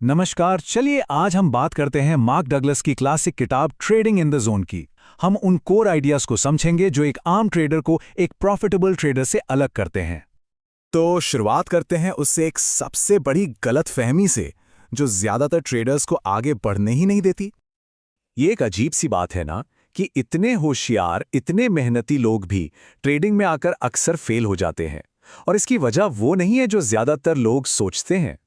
नमस्कार। चलिए आज हम बात करते हैं मार्क डगलस की क्लासिक किताब ट्रेडिंग इन द जोन की। हम उन कोर आइडियाज को समझेंगे जो एक आम ट्रेडर को एक प्रॉफिटेबल ट्रेडर से अलग करते हैं। तो शुरुआत करते हैं उससे एक सबसे बड़ी गलतफहमी से, जो ज्यादातर ट्रेडर्स को आगे बढ़ने ही नहीं देती। ये एक अजीब सी बात है ना कि इतने होशियार, इतने मेहनती लोग भी ट्रेडिंग में आकर अक्सर फेल हो जाते हैं। और इसकी वजह वो नहीं है जो ज्यादातर लोग सोचते हैं।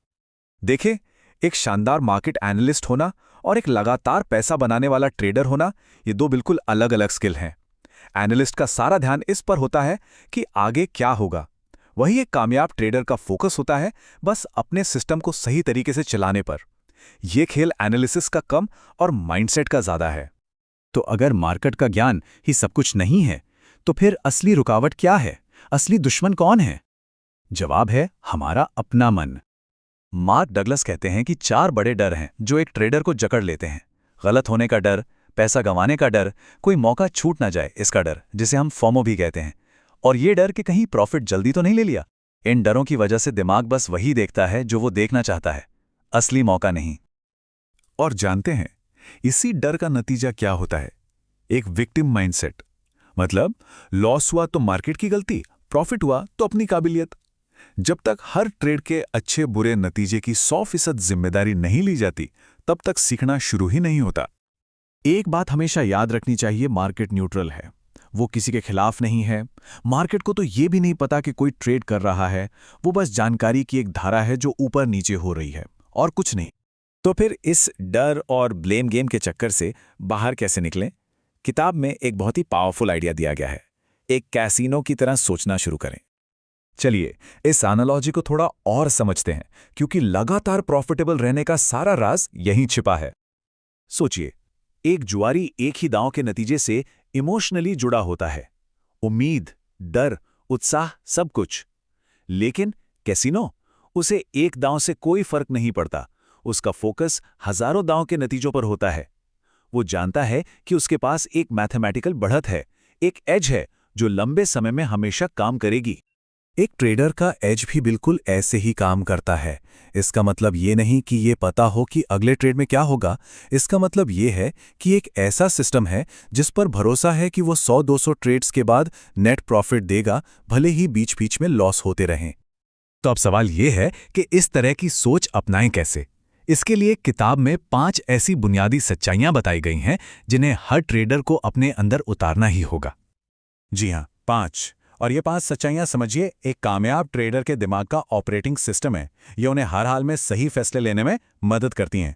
देखें, एक शानदार मार्केट एनालिस्ट होना और एक लगातार पैसा बनाने वाला ट्रेडर होना, ये दो बिल्कुल अलग अलग स्किल हैं। एनालिस्ट का सारा ध्यान इस पर होता है कि आगे क्या होगा। वही एक कामयाब ट्रेडर का फोकस होता है बस अपने सिस्टम को सही तरीके से चलाने पर। यह खेल एनालिसिस का कम और माइंडसेट का ज्यादा है। तो अगर मार्केट का ज्ञान ही सब कुछ नहीं है, तो फिर असली रुकावट क्या है? असली दुश्मन कौन है? जवाब है हमारा अपना मन। मार्क डगलस कहते हैं कि 4 बड़े डर हैं जो एक ट्रेडर को जकड़ लेते हैं। गलत होने का डर, पैसा गंवाने का डर, कोई मौका छूट ना जाए इसका डर, जिसे हम फोमो भी कहते हैं, और ये डर कि कहीं प्रॉफिट जल्दी तो नहीं ले लिया। इन डरों की वजह से दिमाग बस वही देखता है जो वो देखना चाहता है, असली मौका नहीं। और जानते हैं इसी डर का नतीजा क्या होता है? एक विक्टिम माइंडसेट। मतलब लॉस हुआ तो मार्केट की गलती, प्रॉफिट हुआ तो अपनी काबिलियत। जब तक हर ट्रेड के अच्छे बुरे नतीजे की 100% जिम्मेदारी नहीं ली जाती, तब तक सीखना शुरू ही नहीं होता। एक बात हमेशा याद रखनी चाहिए, मार्केट न्यूट्रल है। वो किसी के खिलाफ नहीं है। मार्केट को तो ये भी नहीं पता कि कोई ट्रेड कर रहा है। वो बस जानकारी की एक धारा है जो ऊपर नीचे हो रही है, और कुछ नहीं। तो फिर इस डर और ब्लेम गेम के चक्कर से बाहर कैसे निकलें? किताब में एक बहुत ही पावरफुल आइडिया दिया गया है। एक कैसीनो की तरह सोचना शुरू करें। चलिए इस एनालॉजी को थोड़ा और समझते हैं, क्योंकि लगातार प्रॉफिटेबल रहने का सारा राज यहीं छिपा है। सोचिए, एक जुआरी एक ही दांव के नतीजे से इमोशनली जुड़ा होता है। उम्मीद, डर, उत्साह, सब कुछ। लेकिन कैसीनो, उसे एक दांव से कोई फर्क नहीं पड़ता। उसका फोकस हजारों दांव के नतीजों पर होता है। वो जानता है कि उसके पास एक मैथमेटिकल बढ़त है, एक एज है जो लंबे समय में हमेशा काम करेगी। एक ट्रेडर का एज भी बिल्कुल ऐसे ही काम करता है। इसका मतलब ये नहीं कि ये पता हो कि अगले ट्रेड में क्या होगा। इसका मतलब ये है कि एक ऐसा सिस्टम है जिस पर भरोसा है कि वो 100-200 ट्रेड्स के बाद नेट प्रॉफिट देगा, भले ही बीच बीच में लॉस होते रहें। तो अब सवाल ये है कि इस तरह की सोच अपनाएं कैसे? इसके लिए किताब में 5 ऐसी बुनियादी सच्चाइयां बताई गई हैं जिन्हें हर ट्रेडर को अपने अंदर उतारना ही होगा। जी हाँ, 5। और ये 5 सच्चाइयां समझिए, एक कामयाब ट्रेडर के दिमाग का ऑपरेटिंग सिस्टम है। ये उन्हें हर हाल में सही फैसले लेने में मदद करती हैं।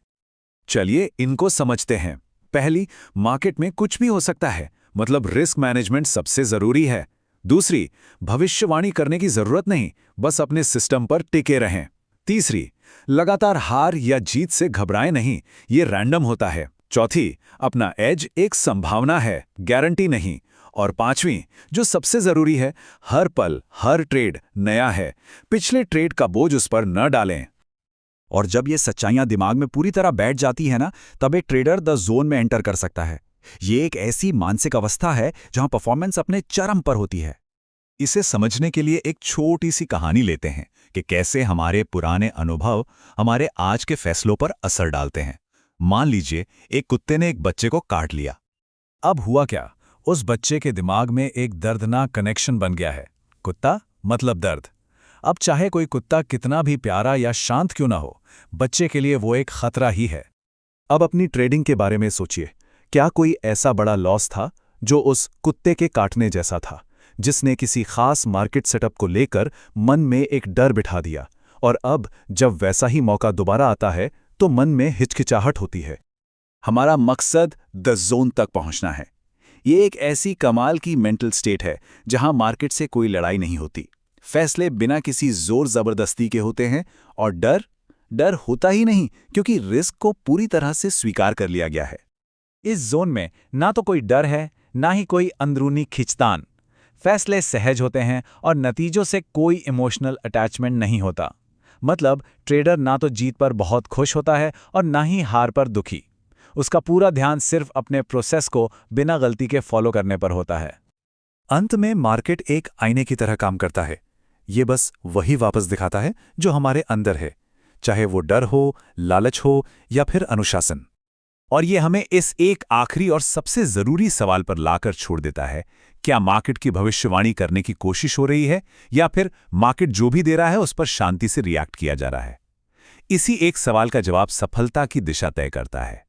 चलिए इनको समझते हैं। पहली, मार्केट में कुछ भी हो सकता है, मतलब रिस्क मैनेजमेंट सबसे जरूरी है। दूसरी, भविष्यवाणी करने की जरूरत नहीं, बस अपने सिस्टम पर टिके रहें। तीसरी, लगातार हार या जीत से घबराएं नहीं, ये रैंडम होता है। चौथी, अपना एज एक संभावना है, गारंटी नहीं। और पांचवीं, जो सबसे जरूरी है, हर पल, हर ट्रेड नया है, पिछले ट्रेड का बोझ उस पर न डालें। और जब ये सच्चाइयां दिमाग में पूरी तरह बैठ जाती है ना, तब एक ट्रेडर द जोन में एंटर कर सकता है। ये एक ऐसी मानसिक अवस्था है जहां परफॉर्मेंस अपने चरम पर होती है। इसे समझने के लिए एक छोटी सी कहानी लेते हैं कि कैसे हमारे पुराने अनुभव हमारे आज के फैसलों पर असर डालते हैं। मान लीजिए एक कुत्ते ने एक बच्चे को काट लिया। अब हुआ क्या? उस बच्चे के दिमाग में एक दर्दनाक कनेक्शन बन गया है। कुत्ता मतलब दर्द। अब चाहे कोई कुत्ता कितना भी प्यारा या शांत क्यों ना हो, बच्चे के लिए वो एक खतरा ही है। अब अपनी ट्रेडिंग के बारे में सोचिए, क्या कोई ऐसा बड़ा लॉस था जो उस कुत्ते के काटने जैसा था, जिसने किसी खास मार्केट सेटअप को लेकर मन में एक डर बिठा दिया, और अब जब वैसा ही मौका दोबारा आता है तो मन में हिचकिचाहट होती है। हमारा मकसद द जोन तक पहुंचना है। ये एक ऐसी कमाल की मेंटल स्टेट है जहां मार्केट से कोई लड़ाई नहीं होती, फैसले बिना किसी जोर जबरदस्ती के होते हैं, और डर होता ही नहीं, क्योंकि रिस्क को पूरी तरह से स्वीकार कर लिया गया है। इस जोन में ना तो कोई डर है, ना ही कोई अंदरूनी खिंचतान। फैसले सहज होते हैं और नतीजों से कोई इमोशनल अटैचमेंट नहीं होता। मतलब ट्रेडर ना तो जीत पर बहुत खुश होता है और ना ही हार पर दुखी। उसका पूरा ध्यान सिर्फ अपने प्रोसेस को बिना गलती के फॉलो करने पर होता है। अंत में मार्केट एक आईने की तरह काम करता है। ये बस वही वापस दिखाता है जो हमारे अंदर है। चाहे वो डर हो, लालच हो या फिर अनुशासन। और ये हमें इस एक आखिरी और सबसे ज़रूरी सवाल पर लाकर छोड़ देता है, क्या मार्केट की भविष्यवाणी करने की कोशिश हो रही है या फिर मार्केट जो भी दे रहा है उस पर शांति से रिएक्ट किया जा रहा है। इसी एक सवाल का जवाब सफलता की दिशा तय करता है।